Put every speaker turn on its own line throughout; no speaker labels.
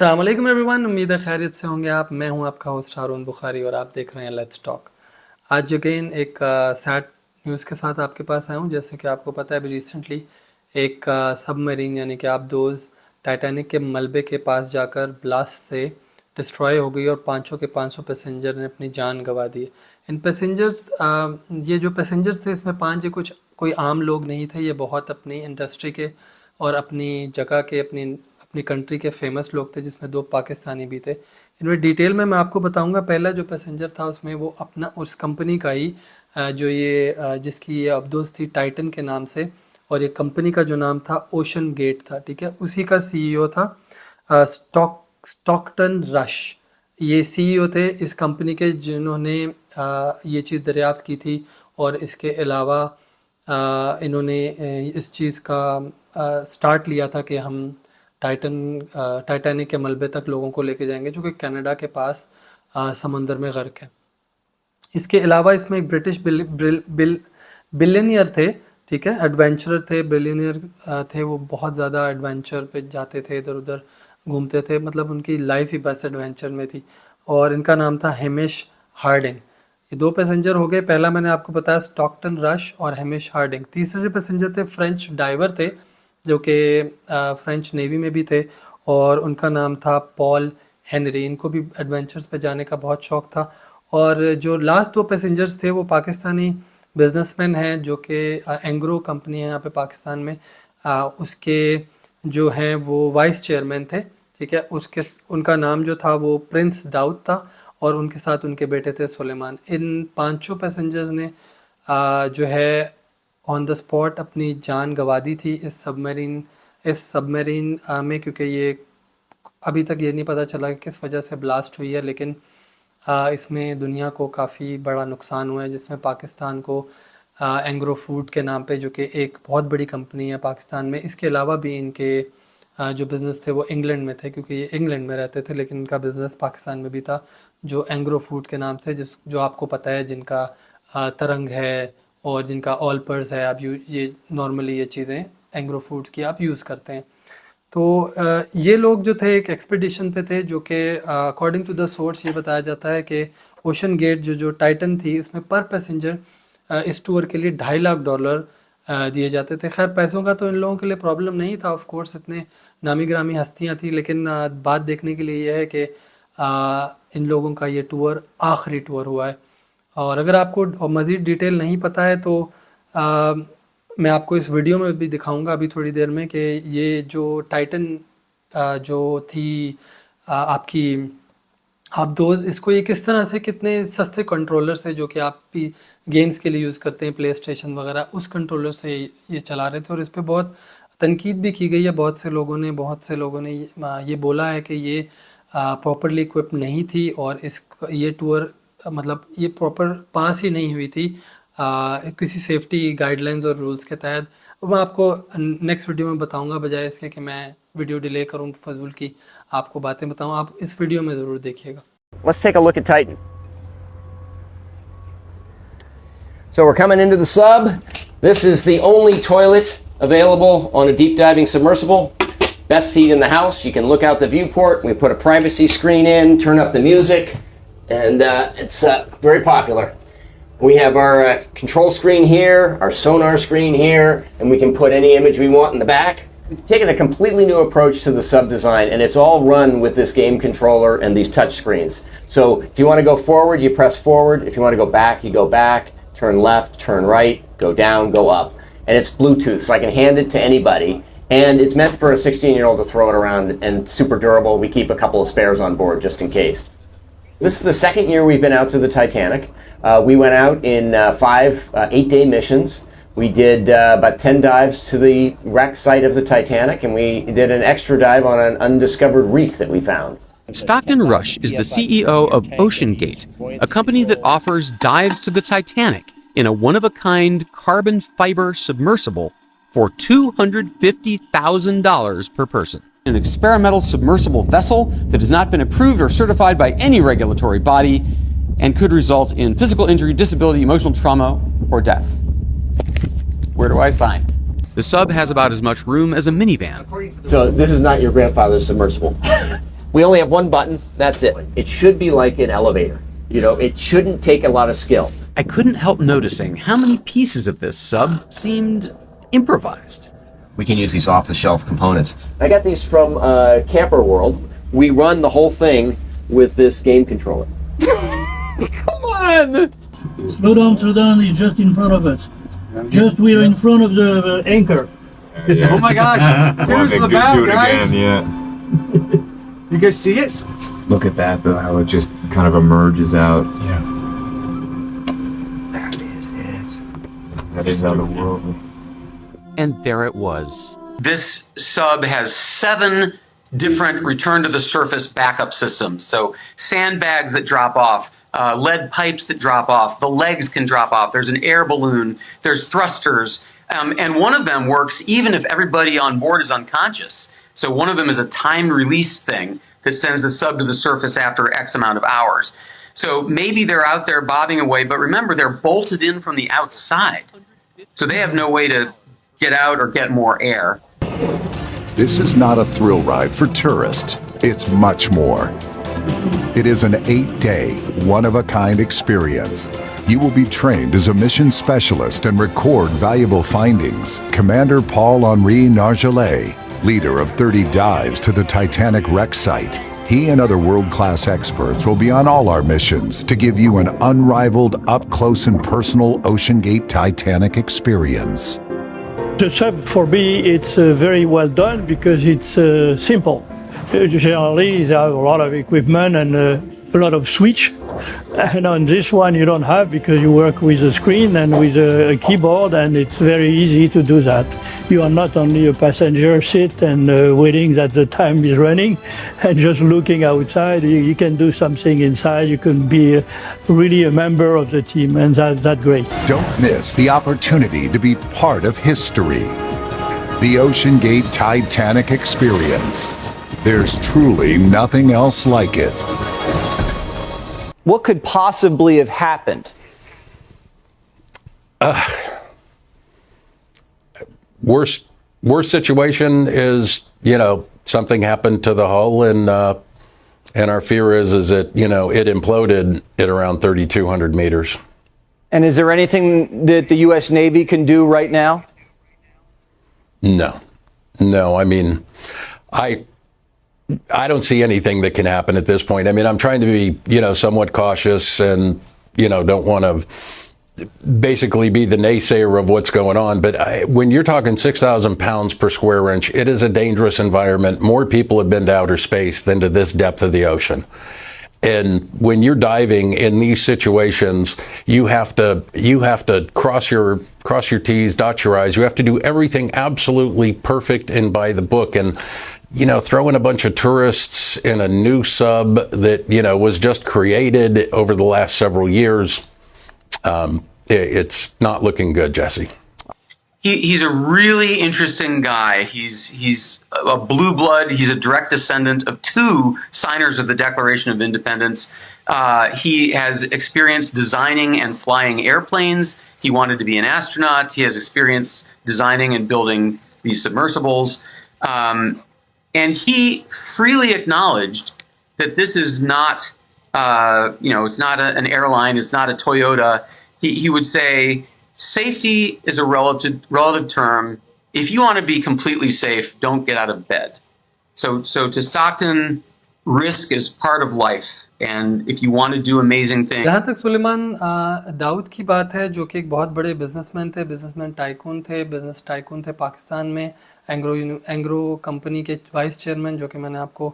अस्सलाम वालेकुम एवरीवन, उम्मीद है खैरियत से होंगे आप। मैं हूं आपका होस्ट हारून बुखारी और आप देख रहे हैं लेट्स टॉक। आज अगेन एक सैड न्यूज़ के साथ आपके पास आया हूं। जैसे कि आपको पता है अभी रिसेंटली एक सबमरीन यानी कि आबदोज़ टाइटैनिक के मलबे के पास जाकर ब्लास्ट से डिस्ट्रॉय हो गई और 500 के 500 पैसेंजर ने अपनी जान गंवा दी। इन पैसेंजर्स ये जो पैसेंजर्स थे इसमें 5 कुछ कोई आम लोग नहीं थे, ये बहुत अपनी इंडस्ट्री के और अपनी जगह के अपनी अपनी कंट्री के फेमस लोग थे, जिसमें 2 पाकिस्तानी भी थे। इनमें डिटेल में मैं आपको बताऊंगा। पहला जो पैसेंजर था उसमें वो अपना उस कंपनी का ही जो ये जिसकी ये अब्दोस थी टाइटन के नाम से, और ये कंपनी का जो नाम था ओशन गेट था, ठीक है। उसी का सीईओ था स्टॉकटन रश। ये सीईओ थे इस कंपनी के जिन्होंने ये चीज़ दरियाफ्त की थी। और इसके अलावा इन्होंने इस चीज़ का स्टार्ट लिया था कि हम टाइटैनिक के मलबे तक लोगों को लेके जाएंगे, जो कि कनाडा के पास समंदर में गर्क है। इसके अलावा इसमें एक ब्रिटिश बिलियनियर थे, ठीक है, एडवेंचरर थे, बिलियनियर थे। वो बहुत ज़्यादा एडवेंचर पे जाते थे, इधर उधर घूमते थे, मतलब उनकी लाइफ ही बस एडवेंचर में थी। और इनका नाम था हेमिश हार्डिंग। ये 2 पैसेंजर हो गए। पहला मैंने आपको बताया स्टॉकटन रश और हेमिश हार्डिंग। तीसरे जो पैसेंजर थे फ्रेंच डाइवर थे, जो कि फ्रेंच नेवी में भी थे, और उनका नाम था पॉल हेनरी। इनको भी एडवेंचर्स पे जाने का बहुत शौक़ था। और जो लास्ट 2 पैसेंजर्स थे वो पाकिस्तानी बिजनेसमैन हैं, जो कि एंग्रो कंपनी है यहाँ पे पाकिस्तान में, उसके जो हैं वो वाइस चेयरमैन थे, ठीक है। उनका नाम जो था वो प्रिंस दाऊद था, और उनके साथ उनके बेटे थे सुलेमान। इन 5 पैसेंजर्स ने जो है ऑन द स्पॉट अपनी जान गंवा दी थी इस सबमरीन में, क्योंकि ये अभी तक ये नहीं पता चला कि किस वजह से ब्लास्ट हुई है, लेकिन इसमें दुनिया को काफ़ी बड़ा नुकसान हुआ है, जिसमें पाकिस्तान को एंग्रो फूड के नाम पे, जो कि एक बहुत बड़ी कंपनी है पाकिस्तान में, इसके अलावा भी इनके जो बिज़नेस थे वो इंग्लैंड में थे, क्योंकि ये इंग्लैंड में रहते थे, लेकिन इनका बिज़नेस पाकिस्तान में भी था, जो एंग्रो फूड के नाम से, जो आपको पता है, जिनका तरंग है और जिनका ऑल पर्स है। आप ये नॉर्मली ये चीज़ें एंग्रो फूड्स की आप यूज़ करते हैं। तो ये लोग जो थे एक एक्सपीडिशन पे थे, जो कि अकॉर्डिंग टू द सोर्स ये बताया जाता है कि ओशन गेट जो टाइटन थी, उसमें पर पैसेंजर इस टूर के लिए $2.5 लाख दिए जाते थे। खैर पैसों का तो इन लोगों के लिए प्रॉब्लम नहीं था, ऑफ कोर्स इतने नामी ग्रामी हस्तियां थी, लेकिन बात देखने के लिए यह है कि इन लोगों का ये टूर आखिरी टूर हुआ है। और अगर आपको मज़ीद डिटेल नहीं पता है तो मैं आपको इस वीडियो में भी दिखाऊंगा अभी थोड़ी देर में, कि ये जो टाइटन जो थी आपकी आबदोज़, इसको ये किस तरह से कितने सस्ते कंट्रोलर से, जो कि आप भी गेम्स के लिए यूज़ करते हैं प्ले स्टेशन वगैरह, उस कंट्रोलर से ये चला रहे थे। और इस पर बहुत तनकीद भी की गई है। बहुत से लोगों ने ये बोला है कि ये प्रॉपरली इक्विप्ड नहीं थी, और ये टूर मतलब ये प्रॉपर पास ही नहीं हुई थी किसी सेफ्टी गाइडलाइंस और रूल्स के तहत। मैं आपको नेक्स्ट वीडियो में बताऊंगा, बजाय इसके कि मैं वीडियो डिले करूं, फजूल की आपको बातें बताऊं। आप इस वीडियो में ज़रूर देखिएगा।
Let's take a look at Titan. So we're coming into the sub. This is the only toilet available on a deep diving submersible. Best seat in the house. You can look out the viewport. We put a privacy screen in, turn up the music, and it's very popular. We have our control screen here, our sonar screen here, and we can put any image we want in the back. We've taken a completely new approach to the sub design, and it's all run with this game controller and these touch screens. So if you want to go forward, you press forward. If you want to go back, you go back. Turn left, turn right, go down, go up. And it's Bluetooth, so I can hand it to anybody. And it's meant for a 16-year-old to throw it around, and super durable. We keep a couple of spares on board just in case. This is the second year we've been out to the Titanic. We went out in 5 8-day missions. We did about 10 dives to the wreck site of the Titanic, and we did an extra dive on an undiscovered reef that we found.
Stockton Rush is the CEO of OceanGate, a company that offers dives to the Titanic in a one-of-a-kind carbon fiber submersible for $250,000 per person. An experimental submersible vessel that has not been approved or certified by any regulatory body and could result in physical injury, disability, emotional trauma, or death. Where do I sign? The sub has about as much room as a minivan.
So this is not your grandfather's submersible? We only have one button. That's it. It should be like an elevator. You know, it shouldn't take a lot of skill.
I couldn't help noticing how many pieces of this sub seemed improvised.
We can use these off-the-shelf components. I got these from Camper World. We run the whole thing with this game controller.
Come on!
Slow down, it's just in front of us. Just we're in front of the anchor.
Yeah.
Oh my gosh! Here's the bow, guys!
Again, yeah.
You guys see it?
Look at that though, how it just kind of emerges out.
Yeah.
That is it. That is otherworldly.
And there it was. This sub has 7 different return to the surface backup systems. So sandbags that drop off, lead pipes that drop off, the legs can drop off, there's an air balloon, there's thrusters, and one of them works even if everybody on board is unconscious. So one of them is a timed release thing that sends the sub to the surface after X amount of hours. So maybe they're out there bobbing away, but remember, they're bolted in from the outside. So they have no way to get out or get more air.
This is not a thrill ride for tourists. It's much more. It is an 8-day, one-of-a-kind experience. You will be trained as a mission specialist and record valuable findings. Commander Paul-Henri Nargelet, leader of 30 dives to the Titanic wreck site. He and other world-class experts will be on all our missions to give you an unrivaled, up-close and personal OceanGate Titanic experience.
The sub for me, it's very well done because it's simple. Generally, they have a lot of equipment and a lot of switch. And on this one, you don't have because you work with a screen and with a keyboard, and it's very easy to do that. You are not only a passenger seat and waiting that the time is running and just looking outside. You can do something inside. You can be really a member of the team, and that's great.
Don't miss the opportunity to be part of history. The OceanGate Titanic experience. There's truly nothing else like it.
What could possibly have happened?
Worst situation is, something happened to the hull, and our fear is that, it imploded at around 3,200 meters.
And is there anything that the U.S. Navy can do right now?
No. I mean, I don't see anything that can happen at this point. I mean, I'm trying to be, somewhat cautious and, don't want to basically be the naysayer of what's going on. But when you're talking 6,000 pounds per square inch, it is a dangerous environment. More people have been to outer space than to this depth of the ocean. And when you're diving in these situations, you have to cross your T's, dot your I's. You have to do everything absolutely perfect and by the book. And throw in a bunch of tourists in a new sub that, was just created over the last several years. It's not looking good, Jesse.
He's a really interesting guy. He's a blue blood. He's a direct descendant of 2 signers of the Declaration of Independence. He has experience designing and flying airplanes. He wanted to be an astronaut. He has experience designing and building these submersibles. And he freely acknowledged that this is not, it's not an airline, it's not a Toyota. He would say, safety is a relative term. If you want to be completely safe, don't get out of bed. So to Stockton, risk is part of life. And if you want to do amazing things.
जहाँ तक सुलेमान दाऊद की बात है, जो कि एक बहुत बड़े बिजनेसमैन थे, बिजनेस टाइकून थे पाकिस्तान में, एंग्रो कंपनी के वाइस चेयरमैन, जो कि मैंने आपको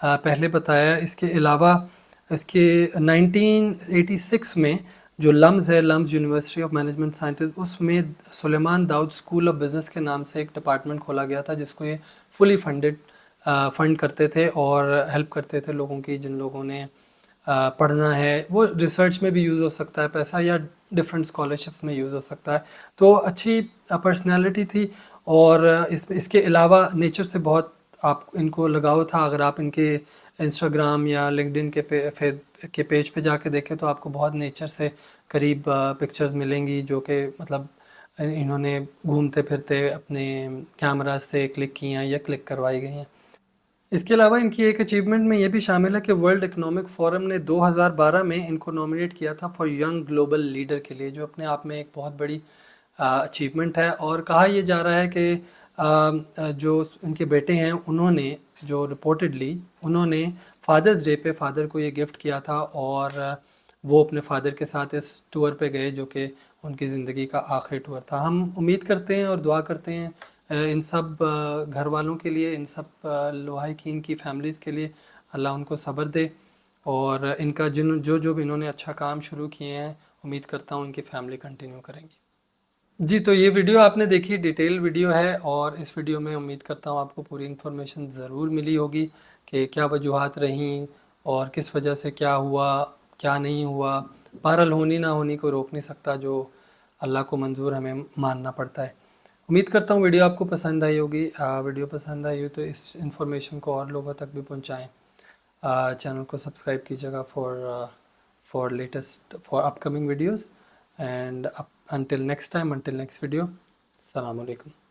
पहले बताया। इसके अलावा इसके 1986 में जो लम्स है, LUMS university of management sciences, उसमें Sulaiman Dawood school of business के नाम से एक डिपार्टमेंट खोला गया था, जिसको ये फुली फंड करते थे और हेल्प करते थे लोगों की, जिन लोगों ने पढ़ना है। वो रिसर्च में भी यूज़ हो सकता है पैसा, या डिफरेंट स्कॉलरशिप्स में यूज़ हो सकता है। तो अच्छी पर्सनैलिटी थी, और इसके अलावा नेचर से बहुत आप इनको लगाव था। अगर आप इनके इंस्टाग्राम या लिंक्डइन के पेज पे जाके देखें तो आपको बहुत नेचर से करीब पिक्चर्स मिलेंगी, जो कि मतलब इन्होंने घूमते फिरते अपने कैमरा से क्लिक की हैं या क्लिक करवाई गई हैं। इसके अलावा इनकी एक अचीवमेंट में ये भी शामिल है कि वर्ल्ड इकोनॉमिक फोरम ने 2012 में इनको नॉमिनेट किया था फॉर यंग ग्लोबल लीडर के लिए, जो अपने आप में एक बहुत बड़ी अचीवमेंट है। और कहा यह जा रहा है कि जो इनके बेटे हैं उन्होंने, जो रिपोर्टेडली उन्होंने फादर्स डे पे फादर को ये गिफ्ट किया था, और वो अपने फादर के साथ इस टूर पे गए जो कि उनकी ज़िंदगी का आखिरी टूर था। हम उम्मीद करते हैं और दुआ करते हैं इन सब घर वालों के लिए, इन सब लवाहिकीन की फैमिलीज़ के लिए, अल्लाह उनको सब्र दे। और इनका जो भी इन्होंने अच्छा काम शुरू किए हैं, उम्मीद करता हूँ इनकी फैमिली कंटिन्यू करेंगी। जी, तो ये वीडियो आपने देखी, डिटेल वीडियो है, और इस वीडियो में उम्मीद करता हूँ आपको पूरी इन्फॉर्मेशन ज़रूर मिली होगी कि क्या वजूहात रहीं और किस वजह से क्या हुआ, क्या नहीं हुआ। बहरहाल होनी ना होनी को रोक नहीं सकता, जो अल्लाह को मंजूर हमें मानना पड़ता है। उम्मीद करता हूँ वीडियो आपको पसंद आई होगी। वीडियो पसंद आई हो तो इस इन्फॉर्मेशन को और लोगों तक भी पहुँचाएँ। चैनल को सब्सक्राइब कीजिएगा for latest, for upcoming videos. And until next time, until next video, Assalamu alaikum.